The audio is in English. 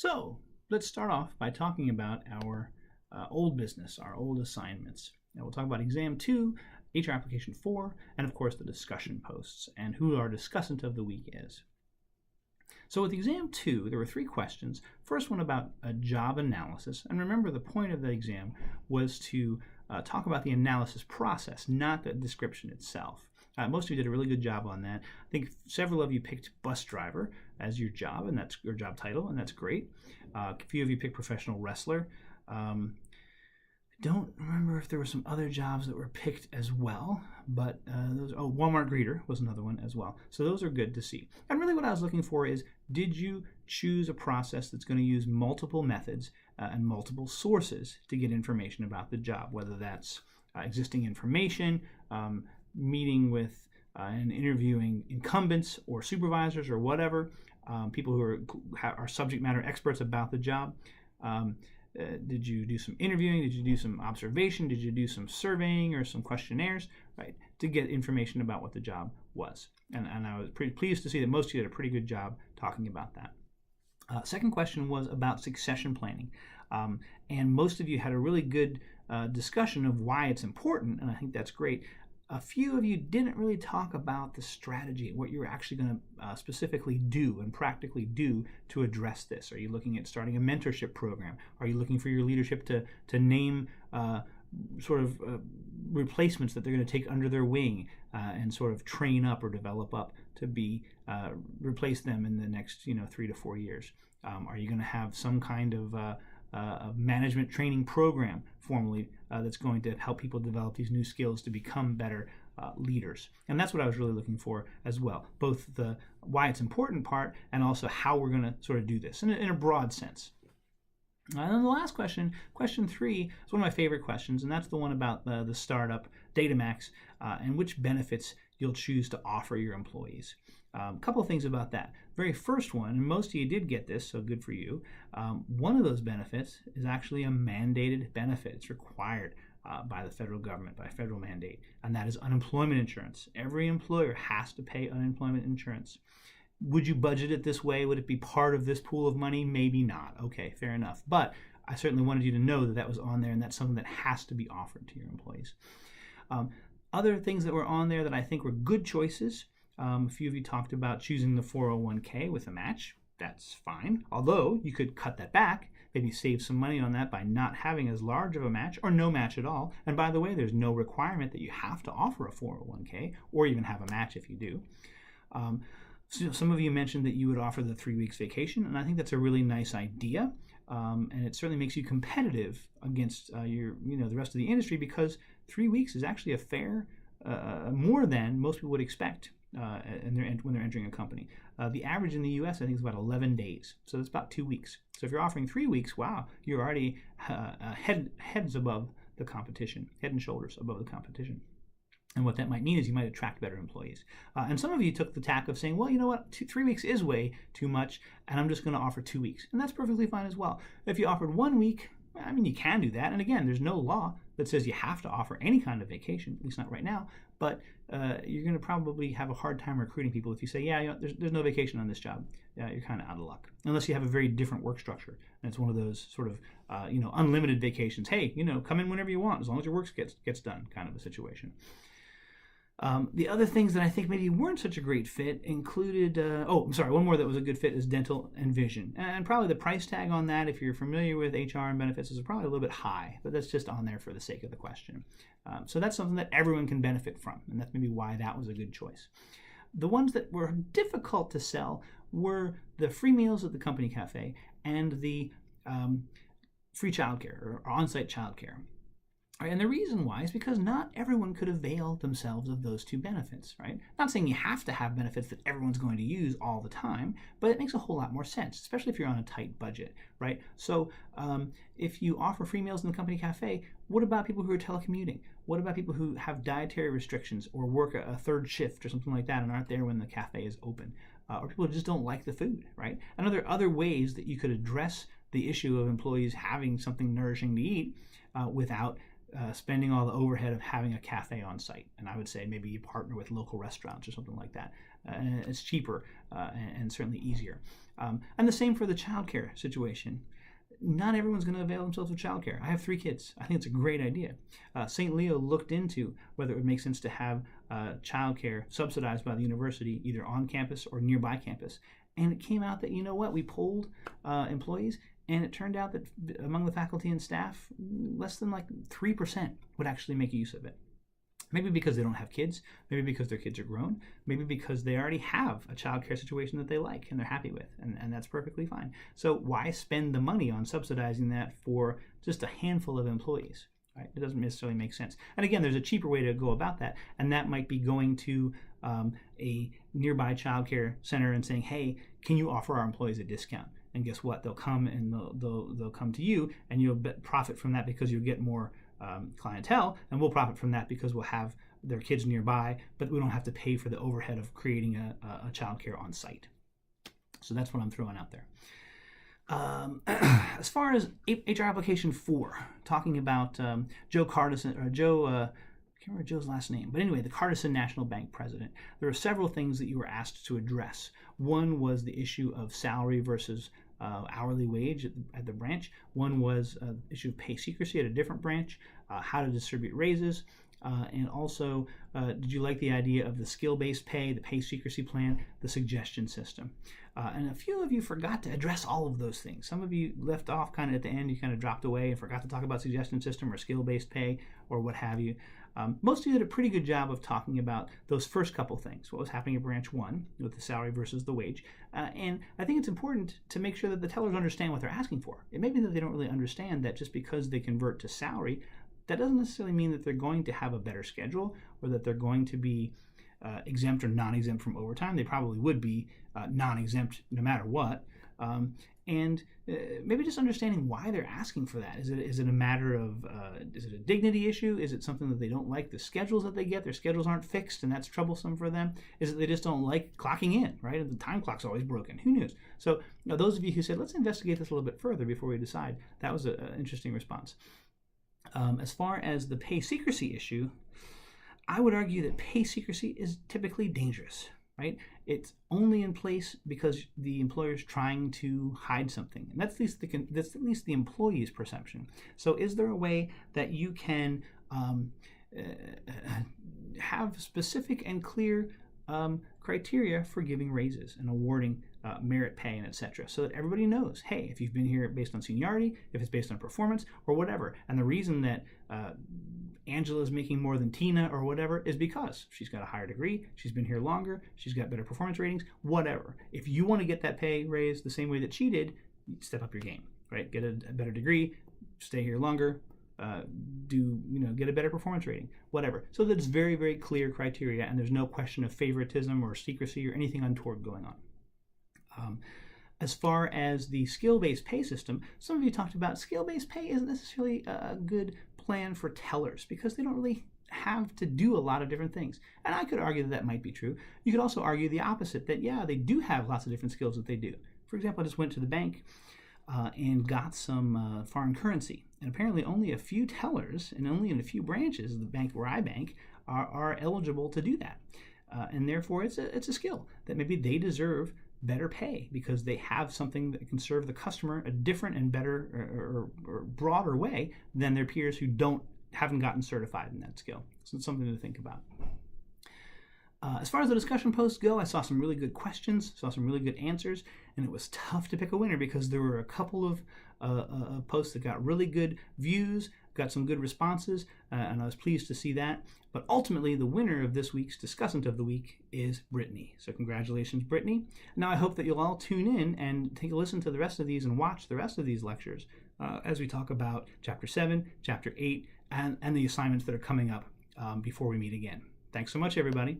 So let's start off by talking about our old business, our old assignments. Now we'll talk about exam 2, HR application 4, and of course the discussion posts and who our discussant of the week is. So with exam 2, there were 3 questions. First one about a job analysis. And remember, the point of the exam was to talk about the analysis process, not the description itself. Most of you did a really good job on that. I think several of you picked bus driver as your job, and that's your job title, and that's great. A few of you picked professional wrestler. Don't remember if there were some other jobs that were picked as well, but Walmart greeter was another one as well. So those are good to see. And really what I was looking for is, did you choose a process that's going to use multiple methods and multiple sources to get information about the job, whether that's existing information, meeting with and interviewing incumbents or supervisors or whatever, people who are subject matter experts about the job. Did you do some interviewing? Did you do some observation? Did you do some surveying or some questionnaires, right, to get information about what the job was? And I was pretty pleased to see that most of you did a pretty good job talking about that. Second question was about succession planning. And most of you had a really good discussion of why it's important, and I think that's great. A few of you didn't really talk about the strategy, what you're actually going to specifically do and practically do to address this. Are you looking at starting a mentorship program? Are you looking for your leadership to name replacements that they're going to take under their wing and sort of train up or develop up to be replace them in the next 3 to 4 years? Are you going to have some kind of a management training program formally that's going to help people develop these new skills to become better leaders? And that's what I was really looking for as well, both the why it's important part and also how we're going to sort of do this in a broad sense. And then the last question, question 3, is one of my favorite questions, and that's the one about the startup Datamax and which benefits you'll choose to offer your employees. A couple of things about that. Very first one, and most of you did get this, so good for you. One of those benefits is actually a mandated benefit. It's required by the federal government, by federal mandate, and that is unemployment insurance. Every employer has to pay unemployment insurance. Would you budget it this way? Would it be part of this pool of money? Maybe not. Okay, fair enough. But I certainly wanted you to know that that was on there, and that's something that has to be offered to your employees. Other things that were on there that I think were good choices. A few of you talked about choosing the 401k with a match. That's fine. Although you could cut that back, maybe save some money on that by not having as large of a match or no match at all. And by the way, there's no requirement that you have to offer a 401k or even have a match if you do. So some of you mentioned that you would offer the 3 weeks vacation, and I think that's a really nice idea. And it certainly makes you competitive against the rest of the industry, because 3 weeks is actually a fair, more than most people would expect when they're entering a company. The average in the U.S. I think is about 11 days, so that's about 2 weeks. So if you're offering 3 weeks, wow, you're already heads above the competition, head and shoulders above the competition. And what that might mean is you might attract better employees. And some of you took the tack of saying, well, you know what, 3 weeks is way too much, and I'm just going to offer 2 weeks. And that's perfectly fine as well. If you offered 1 week, I mean, you can do that. And again, there's no law that says you have to offer any kind of vacation, at least not right now. But you're going to probably have a hard time recruiting people if you say, yeah, there's no vacation on this job. You're kind of out of luck, unless you have a very different work structure. And it's one of those sort of, unlimited vacations. Hey, come in whenever you want, as long as your work gets done, kind of a situation. The other things that I think maybe weren't such a great fit included, one more that was a good fit is dental and vision. And probably the price tag on that, if you're familiar with HR and benefits, is probably a little bit high, but that's just on there for the sake of the question. So that's something that everyone can benefit from, and that's maybe why that was a good choice. The ones that were difficult to sell were the free meals at the company cafe and the free childcare or on-site childcare. And the reason why is because not everyone could avail themselves of those 2 benefits, right? Not saying you have to have benefits that everyone's going to use all the time, but it makes a whole lot more sense, especially if you're on a tight budget, right? So if you offer free meals in the company cafe, what about people who are telecommuting? What about people who have dietary restrictions or work a third shift or something like that and aren't there when the cafe is open? Or people who just don't like the food, right? And other ways that you could address the issue of employees having something nourishing to eat without spending all the overhead of having a cafe on site. And I would say maybe you partner with local restaurants or something like that. And it's cheaper and certainly easier. And the same for the childcare situation. Not everyone's going to avail themselves of childcare. I have 3 kids. I think it's a great idea. St. Leo looked into whether it would make sense to have childcare subsidized by the university, either on campus or nearby campus. And it came out that, you know what, we polled employees, and it turned out that among the faculty and staff, less than like 3% would actually make use of it. Maybe because they don't have kids, maybe because their kids are grown, maybe because they already have a childcare situation that they like and they're happy with, and that's perfectly fine. So why spend the money on subsidizing that for just a handful of employees? Right? It doesn't necessarily make sense. And again, there's a cheaper way to go about that, and that might be going to a nearby childcare center and saying, hey, can you offer our employees a discount? And guess what? They'll come and they'll come to you, and you'll profit from that because you'll get more clientele, and we'll profit from that because we'll have their kids nearby, but we don't have to pay for the overhead of creating a childcare on site. So that's what I'm throwing out there. As far as HR application 4, talking about Joe Cardison, or Joe, I can't remember Joe's last name, but anyway, the Cardison National Bank president. There are several things that you were asked to address. One was the issue of salary versus hourly wage at the branch. One was the issue of pay secrecy at a different branch, how to distribute raises, and also did you like the idea of the skill-based pay, the pay secrecy plan, the suggestion system. And a few of you forgot to address all of those things. Some of you left off kind of at the end, you kind of dropped away and forgot to talk about suggestion system or skill-based pay or what have you. Most of you did a pretty good job of talking about those first couple things, what was happening at branch 1 with the salary versus the wage. And I think it's important to make sure that the tellers understand what they're asking for. It may be that they don't really understand that just because they convert to salary, that doesn't necessarily mean that they're going to have a better schedule or that they're going to be exempt or non-exempt from overtime. They probably would be non-exempt no matter what. And maybe just understanding why they're asking for that. Is it a matter of, is it a dignity issue? Is it something that they don't like the schedules that they get? Their schedules aren't fixed and that's troublesome for them? Is it they just don't like clocking in, right? The time clock's always broken. Who knows? So those of you who said, let's investigate this a little bit further before we decide, that was an interesting response. As far as the pay secrecy issue, I would argue that pay secrecy is typically dangerous, right? It's only in place because the employer's trying to hide something. And that's at least the employee's perception. So is there a way that you can have specific and clear criteria for giving raises and awarding merit pay and etc., so that everybody knows, hey, if you've been here based on seniority, if it's based on performance or whatever, and the reason that Angela's making more than Tina or whatever is because she's got a higher degree, she's been here longer, she's got better performance ratings, whatever. If you want to get that pay raise the same way that she did, step up your game, right? Get a better degree, stay here longer, get a better performance rating, whatever. So that it's very, very clear criteria and there's no question of favoritism or secrecy or anything untoward going on. As far as the skill-based pay system, some of you talked about skill-based pay isn't necessarily a good plan for tellers because they don't really have to do a lot of different things. And I could argue that might be true. You could also argue the opposite, that yeah, they do have lots of different skills that they do. For example, I just went to the bank and got some foreign currency. And apparently only a few tellers and only in a few branches of the bank where I bank are eligible to do that. And therefore it's a skill that maybe they deserve better pay because they have something that can serve the customer a different and better or broader way than their peers who haven't gotten certified in that skill. So it's something to think about. As far as the discussion posts go, I saw some really good questions, saw some really good answers, and it was tough to pick a winner because there were a couple of posts that got really good views, got some good responses, and I was pleased to see that. But ultimately, the winner of this week's Discussant of the Week is Brittany. So congratulations, Brittany. Now I hope that you'll all tune in and take a listen to the rest of these and watch the rest of these lectures as we talk about Chapter 7, Chapter 8, and the assignments that are coming up before we meet again. Thanks so much, everybody.